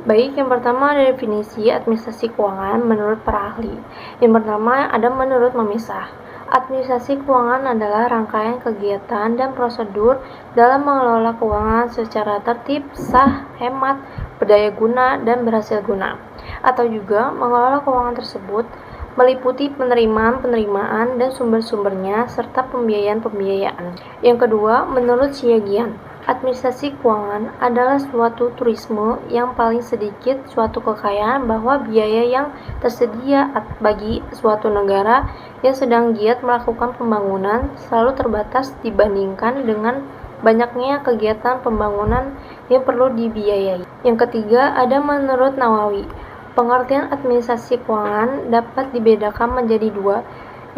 Baik, yang pertama ada definisi administrasi keuangan menurut para ahli. Yang pertama ada menurut memisah. Administrasi keuangan adalah rangkaian kegiatan dan prosedur dalam mengelola keuangan secara tertib, sah, hemat, berdaya guna, dan berhasil guna. Atau juga mengelola keuangan tersebut meliputi penerimaan, dan sumber-sumbernya serta pembiayaan. Yang kedua, menurut Siagian, administrasi keuangan adalah suatu turisme yang paling sedikit suatu kekayaan bahwa biaya yang tersedia bagi suatu negara yang sedang giat melakukan pembangunan selalu terbatas dibandingkan dengan banyaknya kegiatan pembangunan yang perlu dibiayai. Yang ketiga ada menurut Nawawi, pengertian administrasi keuangan dapat dibedakan menjadi dua.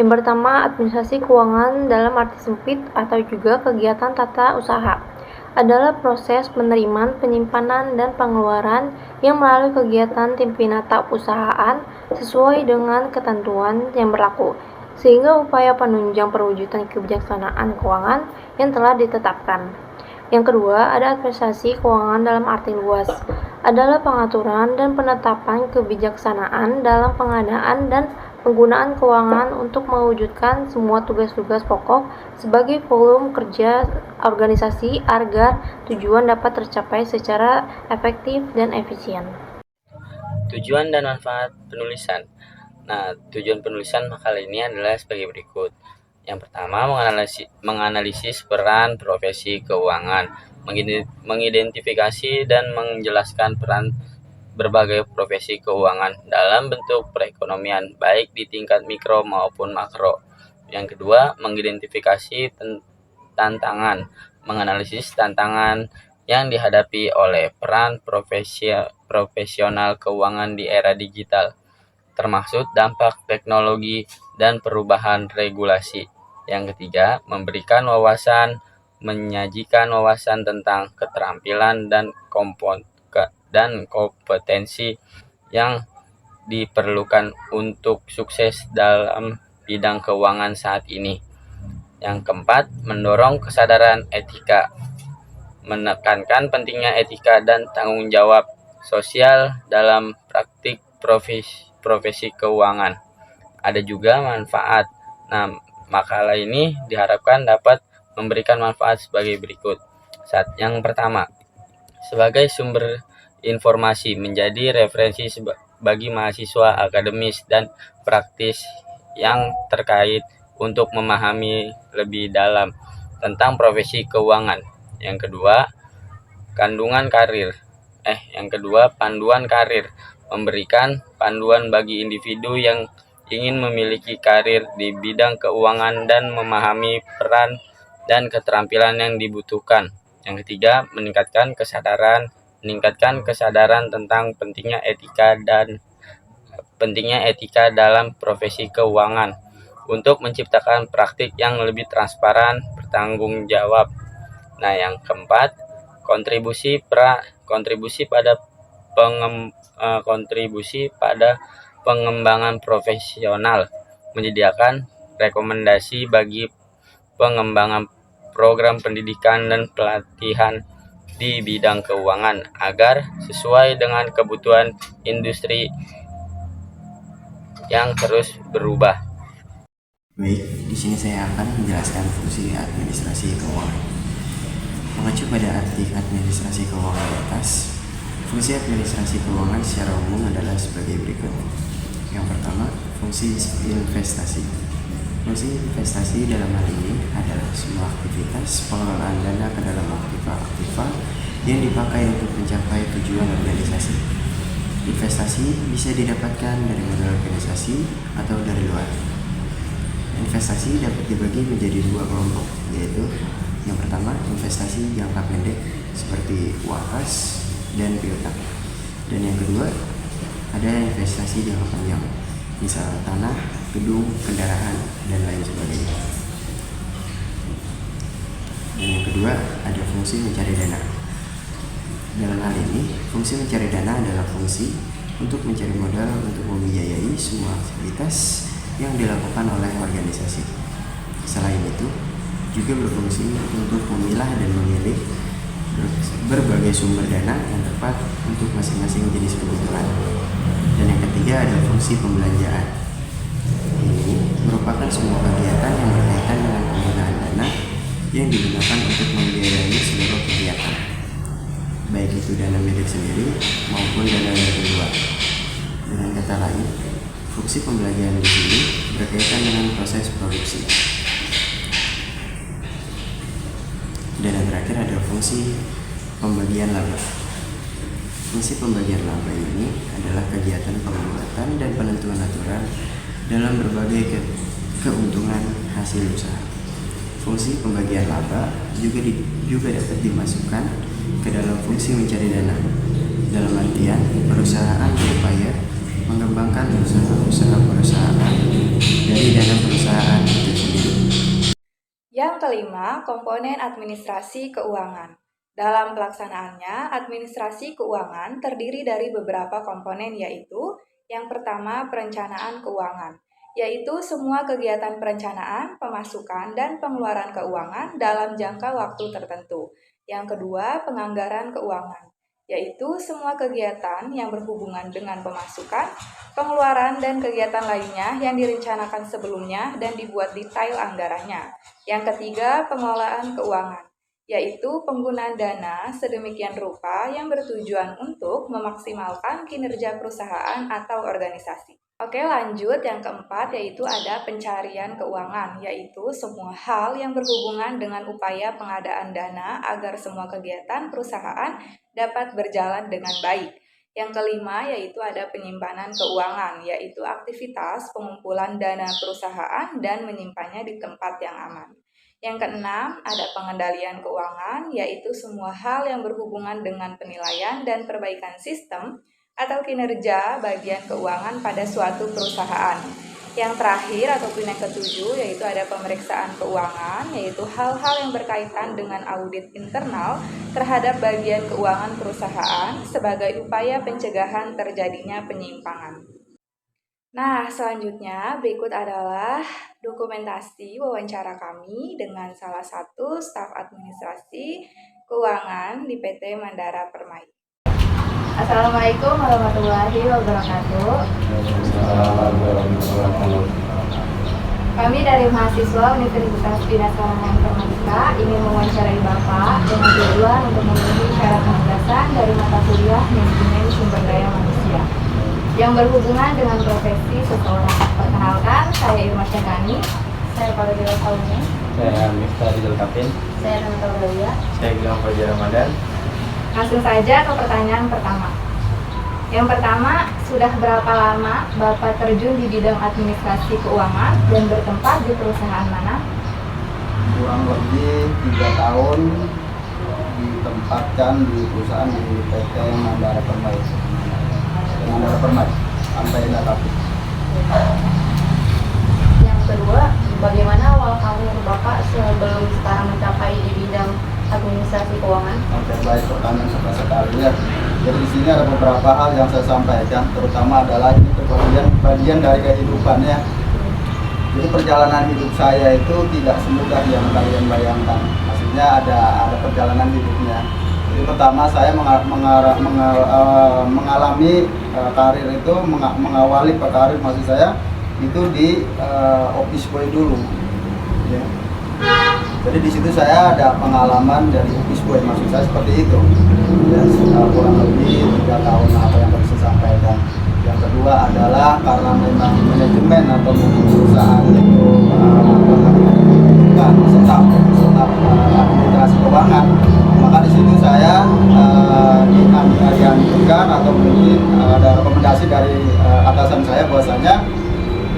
Yang pertama, administrasi keuangan dalam arti sempit atau juga kegiatan tata usaha adalah proses penerimaan, penyimpanan, dan pengeluaran yang melalui kegiatan pimpinata usahaan sesuai dengan ketentuan yang berlaku, sehingga upaya penunjang perwujudan kebijaksanaan keuangan yang telah ditetapkan. Yang kedua, ada administrasi keuangan dalam arti luas, adalah pengaturan dan penetapan kebijaksanaan dalam pengadaan dan penggunaan keuangan untuk mewujudkan semua tugas-tugas pokok sebagai volume kerja organisasi agar tujuan dapat tercapai secara efektif dan efisien. Tujuan dan manfaat penulisan. Nah, tujuan penulisan makalah ini adalah sebagai berikut. Yang pertama, menganalisis peran profesi keuangan, mengidentifikasi dan menjelaskan peran berbagai profesi keuangan dalam bentuk perekonomian, baik di tingkat mikro maupun makro. Yang kedua, mengidentifikasi tantangan, menganalisis tantangan yang dihadapi oleh peran profesional keuangan di era digital, termasuk dampak teknologi dan perubahan regulasi. Yang ketiga, menyajikan wawasan tentang keterampilan dan kompetensi yang diperlukan untuk sukses dalam bidang keuangan saat ini. Yang keempat, mendorong kesadaran etika, menekankan pentingnya etika dan tanggung jawab sosial dalam praktik profesi keuangan. Ada juga manfaat. Nah, makalah ini diharapkan dapat memberikan manfaat sebagai berikut. Yang pertama, sebagai sumber informasi, menjadi referensi bagi mahasiswa akademis dan praktis yang terkait untuk memahami lebih dalam tentang profesi keuangan. Yang kedua, panduan karir, memberikan panduan bagi individu yang ingin memiliki karir di bidang keuangan dan memahami peran dan keterampilan yang dibutuhkan. Yang ketiga, meningkatkan kesadaran tentang pentingnya etika dalam profesi keuangan untuk menciptakan praktik yang lebih transparan, bertanggung jawab. Nah, yang keempat, kontribusi pada pengembangan profesional, menyediakan rekomendasi bagi pengembangan program pendidikan dan pelatihan di bidang keuangan agar sesuai dengan kebutuhan industri yang terus berubah. Baik, di sini saya akan menjelaskan fungsi administrasi keuangan. Mengacu pada arti administrasi keuangan di atas, fungsi administrasi keuangan secara umum adalah sebagai berikut. Yang pertama, fungsi investasi. Fungsi investasi dalam hal ini adalah semua aktivitas pengelolaan dana ke dalam aktiva yang dipakai untuk mencapai tujuan organisasi. Investasi bisa didapatkan dari modal organisasi atau dari luar. Investasi dapat dibagi menjadi dua kelompok, yaitu yang pertama investasi jangka pendek seperti uang kas dan piutang, dan yang kedua ada investasi jangka panjang, misal tanah, gedung, kendaraan, dan lain sebagainya. Dan yang kedua ada fungsi mencari dana. Dalam hal ini, fungsi mencari dana adalah fungsi untuk mencari modal untuk membiayai semua aktivitas yang dilakukan oleh organisasi. Selain itu, juga berfungsi untuk memilah dan memilih berbagai sumber dana yang tepat untuk masing-masing jenis kebutuhan. Dan yang ketiga ada fungsi pembelanjaan. Ini merupakan semua kegiatan yang berkaitan dengan penggunaan dana yang digunakan untuk membiayai seluruh kegiatan, baik itu dana milik sendiri maupun dana dari luar. Dengan kata lain, fungsi pembelanjaan di sini berkaitan dengan proses produksi. Dan yang terakhir ada fungsi pembagian laba. Fungsi pembagian laba ini adalah kegiatan pembuatan dan penentuan aturan dalam berbagai keuntungan hasil usaha. Fungsi pembagian laba juga dapat dimasukkan ke dalam fungsi mencari dana. Dalam artian, perusahaan berupaya mengembangkan usaha perusahaan dari dana perusahaan itu sendiri. Yang kelima, komponen administrasi keuangan. Dalam pelaksanaannya, administrasi keuangan terdiri dari beberapa komponen, yaitu yang pertama, perencanaan keuangan, yaitu semua kegiatan perencanaan, pemasukan, dan pengeluaran keuangan dalam jangka waktu tertentu. Yang kedua, penganggaran keuangan, yaitu semua kegiatan yang berhubungan dengan pemasukan, pengeluaran, dan kegiatan lainnya yang direncanakan sebelumnya dan dibuat detail anggarannya. Yang ketiga, pengelolaan keuangan, yaitu penggunaan dana sedemikian rupa yang bertujuan untuk memaksimalkan kinerja perusahaan atau organisasi. Oke, lanjut yang keempat, yaitu ada pencarian keuangan, yaitu semua hal yang berhubungan dengan upaya pengadaan dana agar semua kegiatan perusahaan dapat berjalan dengan baik. Yang kelima, yaitu ada penyimpanan keuangan, yaitu aktivitas pengumpulan dana perusahaan dan menyimpannya di tempat yang aman. Yang keenam, ada pengendalian keuangan, yaitu semua hal yang berhubungan dengan penilaian dan perbaikan sistem atau kinerja bagian keuangan pada suatu perusahaan. Yang terakhir ataupun yang ketujuh, yaitu ada pemeriksaan keuangan, yaitu hal-hal yang berkaitan dengan audit internal terhadap bagian keuangan perusahaan sebagai upaya pencegahan terjadinya penyimpangan. Nah, selanjutnya berikut adalah dokumentasi wawancara kami dengan salah satu staf administrasi keuangan di PT Mandara Permai. Assalamualaikum warahmatullahi wabarakatuh. Kami dari mahasiswa Universitas Bina Sarana Informatika ingin mewawancarai Bapak dengan tujuan untuk memenuhi syarat penugasan dari mata kuliah Manajemen Sumber Daya Manusia yang berhubungan dengan profesi seseorang. Perkenalkan, saya Irma Syahani. Saya Fadila Sauni. Saya Miftah Rizal Kapin. Saya Renata Udalia. Saya Gilang Fajar Ramadan. Langsung saja ke pertanyaan pertama. Yang pertama, sudah berapa lama Bapak terjun di bidang administrasi keuangan dan bertempat di perusahaan mana? Kurang lebih 3 tahun ditempatkan di perusahaan di PT Mandara Permai. Mandara Permai, sampai Indakapit. Yang kedua, bagaimana awal karir Bapak sebelum sekarang mencapai di bidang administrasi keuangan? Oke, baik, pertanyaan sekali ya. Jadi di sini ada beberapa hal yang saya sampaikan, terutama adalah ini bagian dari kehidupan ya. Jadi perjalanan hidup saya itu tidak semudah yang kalian bayangkan. Maksudnya ada perjalanan hidupnya. Jadi pertama saya mengalami karir itu, mengawali karir maksud saya itu di office boy dulu. Ya. Jadi di situ saya ada pengalaman dari office boy, maksud saya seperti itu. Ya, kurang lebih 3 tahun apa yang tadi saya sampaikan. Yang kedua adalah karena memang manajemen atau perusahaan itu bukan staf administrasi keuangan, maka di situ saya dianjurkan atau mungkin ada rekomendasi dari atasan saya bahwasanya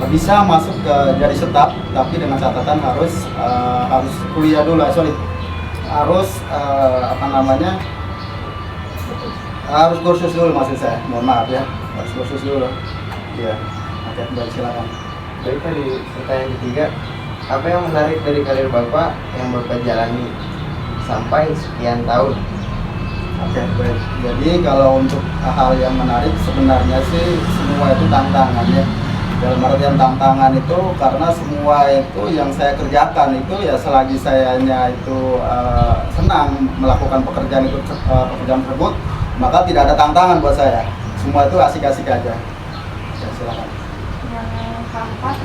bisa masuk ke jadi staf, tapi dengan catatan harus kuliah dulu, harus kursus dulu, maksud saya, mohon maaf ya, harus kursus dulu. Iya, oke, baik, silakan. Baik, tadi pertanyaan ketiga, apa yang menarik dari karir Bapak yang Bapak jalani sampai sekian tahun? Oke, baik. Jadi kalau untuk hal yang menarik sebenarnya sih semua itu tantangan ya. Dalam artian tantangan itu karena semua itu yang saya kerjakan itu ya selagi sayanya itu senang melakukan pekerjaan tersebut, maka tidak ada tantangan buat saya. Semua itu asik-asik aja. Ya, silakan. Yang keempat,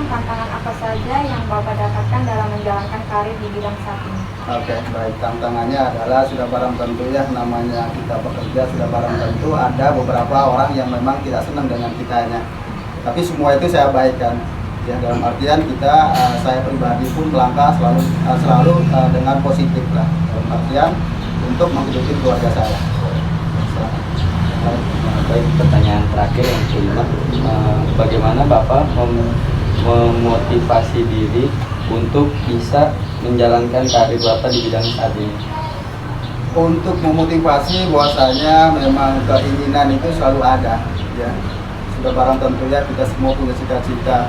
tantangan apa saja yang Bapak dapatkan dalam menjalankan karir di bidang saat ini? Oke, baik. Tantangannya adalah sudah barang tentu ya, namanya kita bekerja sudah barang tentu ada beberapa orang yang memang tidak senang dengan kitanya. Tapi semua itu saya abaikan. Ya, dalam artian kita, saya pribadi pun melangkah selalu dengan positif lah. Dalam artian untuk menghidupi keluarga saya. Baik, pertanyaan terakhir yang kelima, bagaimana Bapak memotivasi diri untuk bisa menjalankan karir Bapak di bidang saat ini? Untuk memotivasi bahwasanya memang keinginan itu selalu ada, ya. Sudah barang tentu ya, kita semua punya cita-cita.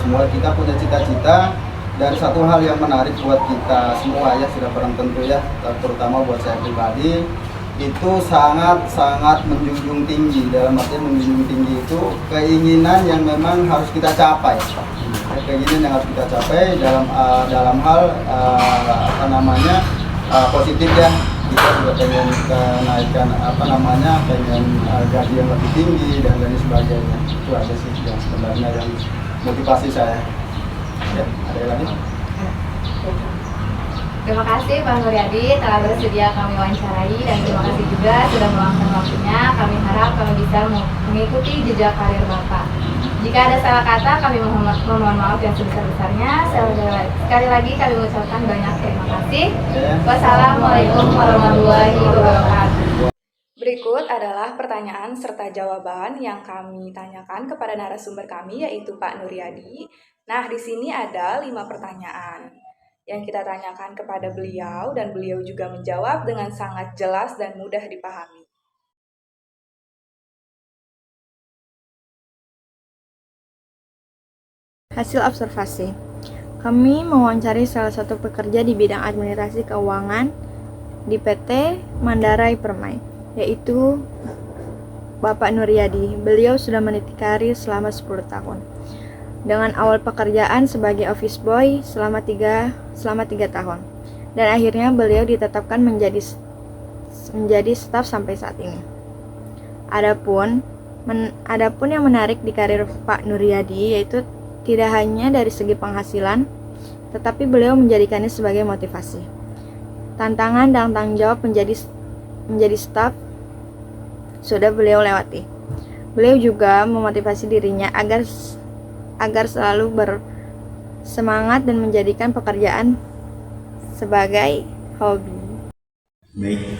Semua kita punya cita-cita, dan satu hal yang menarik buat kita semua ya, sudah barang tentu ya, terutama buat saya pribadi, itu sangat menjunjung tinggi. Dalam artian menjunjung tinggi itu keinginan yang memang harus kita capai. Keinginan yang harus kita capai dalam hal positif ya. Kita juga pengen kenaikan pengen gaji yang lebih tinggi dan lain sebagainya. Itu aja sih yang sebenarnya yang motivasi saya. Ya, ada yang lagi? Terima kasih Pak Nuryadi telah bersedia kami wawancarai, dan terima kasih juga sudah meluangkan waktunya. Kami harap kami bisa mengikuti jejak karir Bapak. Jika ada salah kata, kami mohon maaf yang sebesar-besarnya. Sekali lagi kami mengucapkan banyak terima kasih. Wassalamualaikum warahmatullahi wabarakatuh. Berikut adalah pertanyaan serta jawaban yang kami tanyakan kepada narasumber kami, yaitu Pak Nuryadi. Nah, di sini ada 5 pertanyaan yang kita tanyakan kepada beliau, dan beliau juga menjawab dengan sangat jelas dan mudah dipahami. Hasil observasi. Kami mewawancari salah satu pekerja di bidang administrasi keuangan di PT Mandarai Permai, yaitu Bapak Nuryadi. Beliau sudah meniti karir selama 10 tahun. Dengan awal pekerjaan sebagai office boy selama 3 tahun. Dan akhirnya beliau ditetapkan menjadi staf sampai saat ini. Adapun yang menarik di karir Pak Nuryadi yaitu tidak hanya dari segi penghasilan, tetapi beliau menjadikannya sebagai motivasi. Tantangan dan tanggung jawab menjadi staf sudah beliau lewati. Beliau juga memotivasi dirinya agar selalu bersemangat dan menjadikan pekerjaan sebagai hobi. Baik,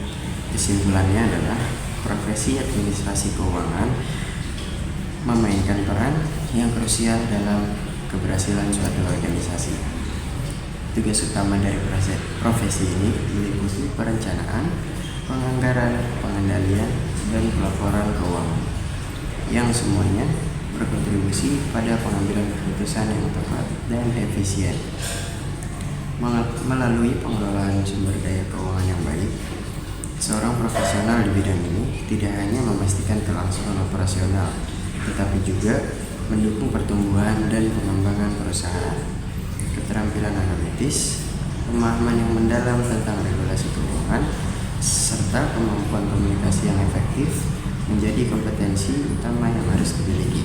kesimpulannya adalah profesi administrasi keuangan memainkan peran yang krusial dalam keberhasilan suatu organisasi. Tugas utama dari profesi ini meliputi perencanaan, penganggaran, pengendalian, dan pelaporan keuangan, yang semuanya berkontribusi pada pengambilan keputusan yang tepat dan efisien. Melalui pengelolaan sumber daya keuangan yang baik, seorang profesional di bidang ini tidak hanya memastikan kelangsungan operasional, tetapi juga mendukung pertumbuhan dan pengembangan perusahaan. Keterampilan analitis, pemahaman yang mendalam tentang regulasi keuangan, serta kemampuan komunikasi yang efektif menjadi kompetensi utama yang harus dimiliki.